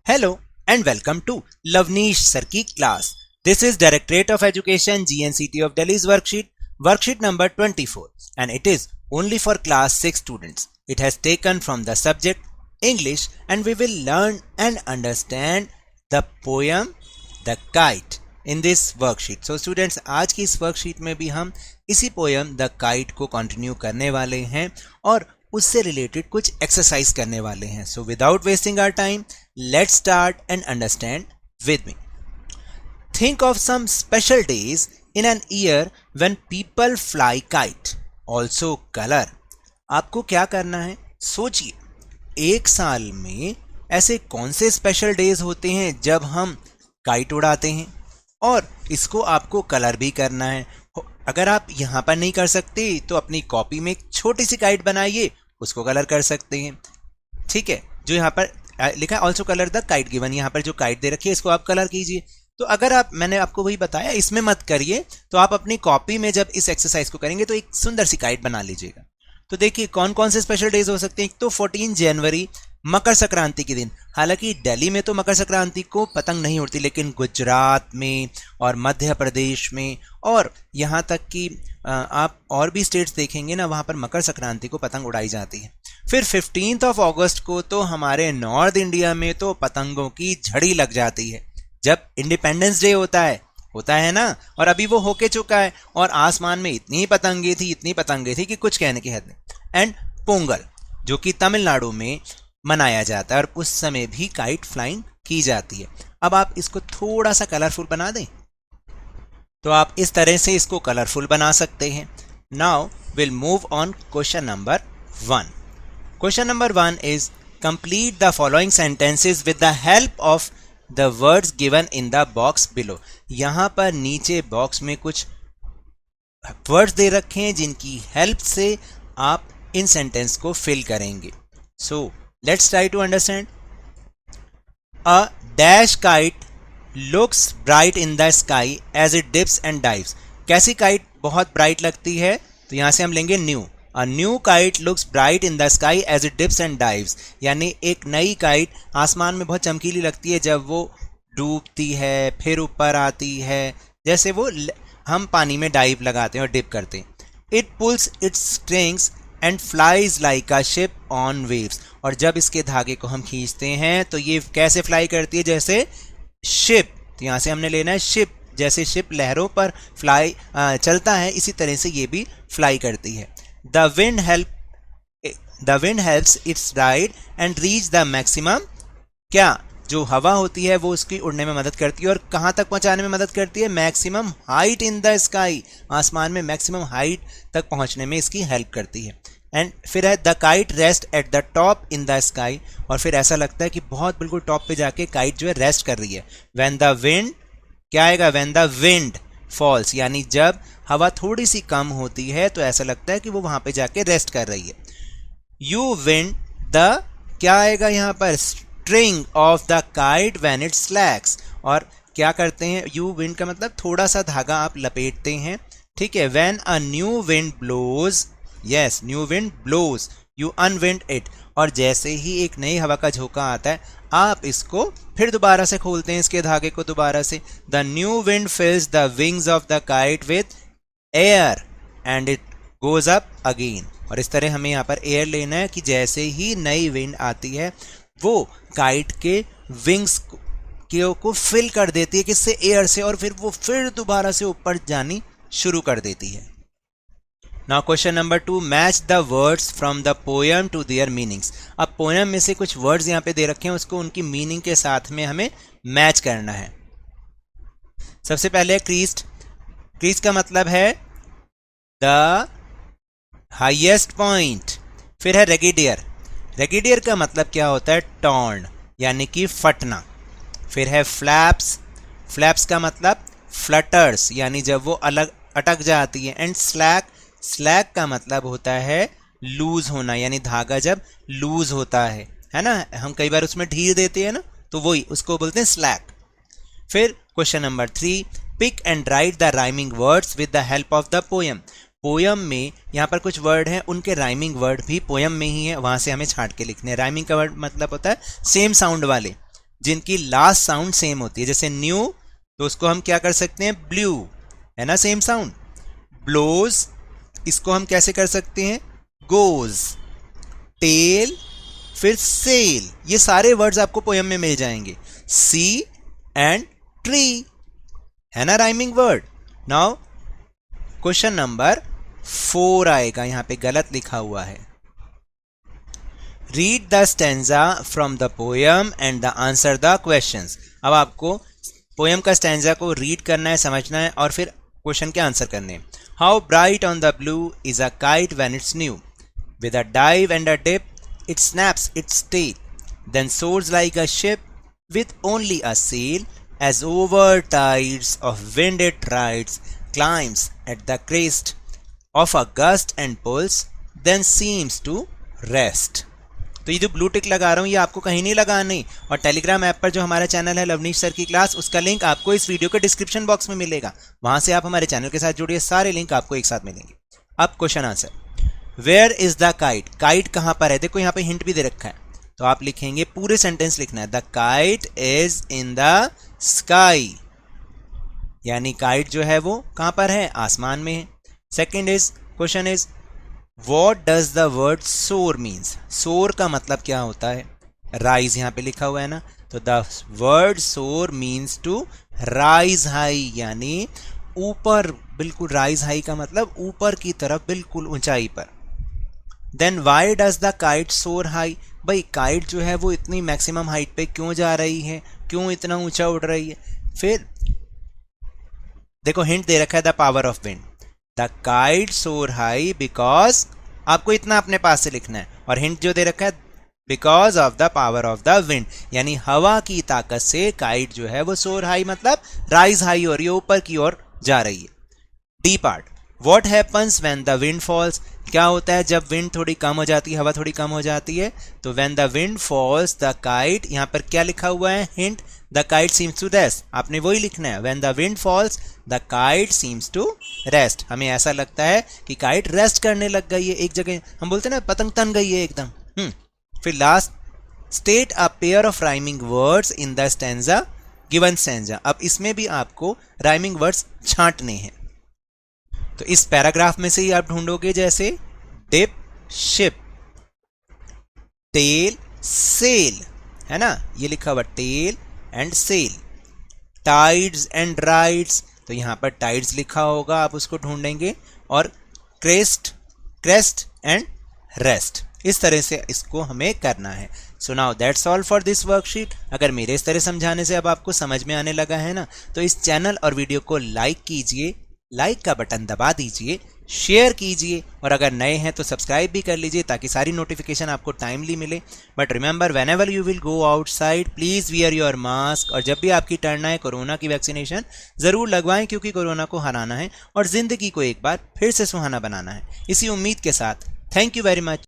Hello and welcome to Lavneesh Sir की class. This is Directorate of Education GNCT of Delhi's worksheet number 24, and it is only for class 6 students. It has taken from the subject English, and we will learn and understand the poem The Kite in this worksheet. So students, आज की इस worksheet में भी हम इसी poem The Kite को continue करने वाले हैं और उससे रिलेटेड कुछ एक्सरसाइज करने वाले हैं. So without wasting our time, let's start and understand with me. Think of some special days in an year when people fly kite, also colour. आपको क्या करना है, सोचिए एक साल में ऐसे कौन से स्पेशल डेज होते हैं जब हम काइट उड़ाते हैं, और इसको आपको कलर भी करना है. अगर आप यहाँ पर नहीं कर सकते तो अपनी कॉपी में एक छोटी सी काइट बनाइए, उसको कलर कर सकते हैं. ठीक है, जो यहाँ पर लिखा है also colour the kite given, यहाँ पर जो काइट दे रखी है इसको आप कलर कीजिए. तो अगर आप, मैंने आपको वही बताया, इसमें मत करिए, तो आप अपनी कॉपी में जब इस एक्सरसाइज को करेंगे तो एक सुंदर सी काइट बना लीजिएगा. तो देखिए कौन कौन से स्पेशल डेज हो सकते हैं. एक तो 14 जनवरी मकर संक्रांति के दिन. हालांकि दिल्ली में तो मकर संक्रांति को पतंग नहीं उड़ती, लेकिन गुजरात में और मध्य प्रदेश में और यहाँ तक कि आप और भी स्टेट्स देखेंगे ना, वहाँ पर मकर संक्रांति को पतंग उड़ाई जाती है. फिर 15 अगस्त को तो हमारे नॉर्थ इंडिया में तो पतंगों की झड़ी लग जाती है, जब इंडिपेंडेंस डे होता है ना. और अभी वो होके चुका है और आसमान में इतनी पतंगे थी कि कुछ कहने की हद नहीं. एंड पोंगल, जो कि तमिलनाडु में मनाया जाता है और उस समय भी काइट फ्लाइंग की जाती है. अब आप इसको थोड़ा सा कलरफुल बना दें तो आप इस तरह से इसको कलरफुल बना सकते हैं. Now will move on question number 1. Question number 1 is complete the following sentences with the help of the words given in the box below. यहाँ पर नीचे बॉक्स में कुछ वर्ड्स दे रखे हैं जिनकी हेल्प से आप इन सेंटेंस को फिल करेंगे. सो let's try to understand. A dash kite looks bright in the sky as it dips and dives. कैसी काइट बहुत ब्राइट लगती है, तो यहां से हम लेंगे new. A new kite looks bright in the sky as it dips and dives. यानी एक नई काइट आसमान में बहुत चमकीली लगती है जब वो डूबती है फिर ऊपर आती है, जैसे वो हम पानी में डाइव लगाते हैं और डिप करते हैं. It pulls its strings and flies like a ship on waves. और जब इसके धागे को हम खींचते हैं तो ये कैसे फ्लाई करती है, जैसे शिप. तो यहाँ से हमने लेना है शिप, जैसे शिप लहरों पर फ्लाई चलता है, इसी तरह से ये भी फ्लाई करती है. The wind helps its ride and reach the maximum. क्या जो हवा होती है वो उसकी उड़ने में मदद करती है और कहाँ तक पहुँचाने में मदद करती है, maximum height in the sky. आसमान में मैक्सिमम हाइट तक पहुँचने में इसकी हेल्प करती है. एंड फिर है the kite rest at the top in the sky. और फिर ऐसा लगता है कि बहुत बिल्कुल टॉप पे जाके काइट जो है रेस्ट कर रही है. व्हेन द विंड, क्या आएगा, व्हेन द विंड फॉल्स, यानी जब हवा थोड़ी सी कम होती है तो ऐसा लगता है कि वो वहां पे जाके रेस्ट कर रही है. यू विंड द, क्या आएगा यहाँ पर, string of the kite when it slacks. और क्या करते हैं, यू विंड का मतलब थोड़ा सा धागा आप लपेटते हैं. ठीक है, when a new wind blows, yes new wind blows, you unwind it. और जैसे ही एक नई हवा का झोंका आता है आप इसको फिर दोबारा से खोलते हैं, इसके धागे को दोबारा से. The new wind फिल्स the wings of the kite with air and it goes up again. और इस तरह हमें यहाँ पर एयर लेना है कि जैसे ही नई विंड आती है वो काइट के विंग्स को फिल कर देती है, किससे, एयर से, और फिर वो फिर दोबारा से ऊपर जानी शुरू कर देती है. Now question number 2, match the words from the poem to their meanings. अब पोएम में से कुछ वर्ड्स यहाँ पे दे रखे हैं, उसको उनकी मीनिंग के साथ में हमें मैच करना है. सबसे पहले क्रीस्ट. क्रीस्ट का मतलब है द हाईएस्ट पॉइंट. फिर है रेगिडियर. रेगिडियर का मतलब क्या होता है, टॉर्न, यानी कि फटना. फिर है फ्लैप्स. फ्लैप्स का मतलब फ्लटर्स, यानी जब वो अलग अटक जाती है. And slack. स्लैक का मतलब होता है लूज होना, यानी धागा जब लूज होता है ना, हम कई बार उसमें ढील देते हैं ना, तो वही उसको बोलते हैं स्लैक. फिर question number 3, pick and write the rhyming words with the help of the poem. Poem में यहाँ पर कुछ वर्ड हैं, उनके राइमिंग वर्ड भी पोएम में ही है, वहां से हमें छांट के लिखने हैं. राइमिंग का वर्ड मतलब होता है सेम साउंड वाले. जिनकी लास्ट साउंड सेम होती है, जैसे न्यू तो उसको हम क्या कर सकते हैं, ब्लू, है ना, सेम साउंड। ब्लोज, इसको हम कैसे कर सकते हैं, गोज। टेल, फिर सेल, ये सारे वर्ड्स आपको पोयम में मिल जाएंगे। सी एंड ट्री, है ना rhyming word. Now question number 4 आएगा, यहां पे गलत लिखा हुआ है। Read the stanza from the poem and the answer the questions. अब आपको पोयम का स्टैंजा को रीड करना है, समझना है और फिर क्वेश्चन के आंसर करने हैं। How bright on the blue is a kite when it's new, with a dive and a dip it snaps its tail, then soars like a ship with only a sail, as over tides of wind it rides, climbs at the crest of a gust and pulls, then seems to rest. तो ये जो blue tick लगा रहा हूँ ये आपको कहीं नहीं लगानी, और टेलीग्राम ऐप पर जो हमारा चैनल है लवनीश सर की क्लास, उसका लिंक आपको इस वीडियो के डिस्क्रिप्शन बॉक्स में मिलेगा, वहां से आप हमारे चैनल के साथ जुड़िए, सारे लिंक आपको एक साथ मिलेंगे। अब question answer. Where is the kite, kite कहां पर है, देखो यहां पे हिंट भी दे रखा है, तो आप लिखेंगे, पूरे सेंटेंस लिखना है, the kite is in the sky, यानी काइट जो है वो कहां पर है, आसमान में है। Second is, question is, what does the word सोर मीन्स, सोर का मतलब क्या होता है, राइज यहां पे लिखा हुआ है ना, तो द वर्ड सोर मीन्स टू राइज हाई, यानी ऊपर, बिल्कुल राइज हाई का मतलब ऊपर की तरफ, बिल्कुल ऊंचाई पर। Then why does the kite soar high, भाई काइट जो है वो इतनी मैक्सिमम हाइट पे क्यों जा रही है, क्यों इतना ऊंचा उड़ रही है। फिर देखो हिंट दे रखा है the power of wind, the kite soar high because, आपको इतना अपने पास से लिखना है, और हिंट जो दे रखा है because of the power of the wind, यानी हवा की ताकत से काइट जो है वो सोर हाई मतलब राइज हाई हो रही है, ऊपर की ओर जा रही है। D part, what happens when the wind falls, क्या होता है जब विंड थोड़ी कम हो जाती है, हवा थोड़ी कम हो जाती है, तो when the wind falls the kite, यहां पर क्या लिखा हुआ है, hint, the kite seems to rest, आपने वही लिखना है, when the wind falls the kite seems to rest, हमें ऐसा लगता है कि काइट रेस्ट करने लग गई है एक जगह, हम बोलते हैं ना पतंग तन गई है एकदम। फिर last, state a pair of rhyming words in the stanza given stanza, अब इसमें भी आपको राइमिंग वर्ड्स छांटने हैं, तो इस पैराग्राफ में से ही आप ढूंढोगे, जैसे डिप शिप, टेल सेल, है ना, ये लिखा हुआ tell and sell. Tides and rides, तो यहां पर टाइड्स लिखा होगा, आप उसको ढूंढेंगे, और क्रेस्ट, क्रेस्ट एंड रेस्ट, इस तरह से इसको हमें करना है। So now that's all for this worksheet. अगर मेरे इस तरह समझाने से अब आपको समझ में आने लगा है ना, तो इस चैनल और वीडियो को लाइक कीजिए, लाइक का बटन दबा दीजिए, शेयर कीजिए, और अगर नए हैं तो सब्सक्राइब भी कर लीजिए ताकि सारी नोटिफिकेशन आपको टाइमली मिले। But remember, when ever you will go outside please wear your mask, और जब भी आपकी टर्न आए कोरोना की वैक्सीनेशन जरूर लगवाएं, क्योंकि कोरोना को हराना है और जिंदगी को एक बार फिर से सुहाना बनाना है। इसी उम्मीद के साथ थैंक यू वेरी मच।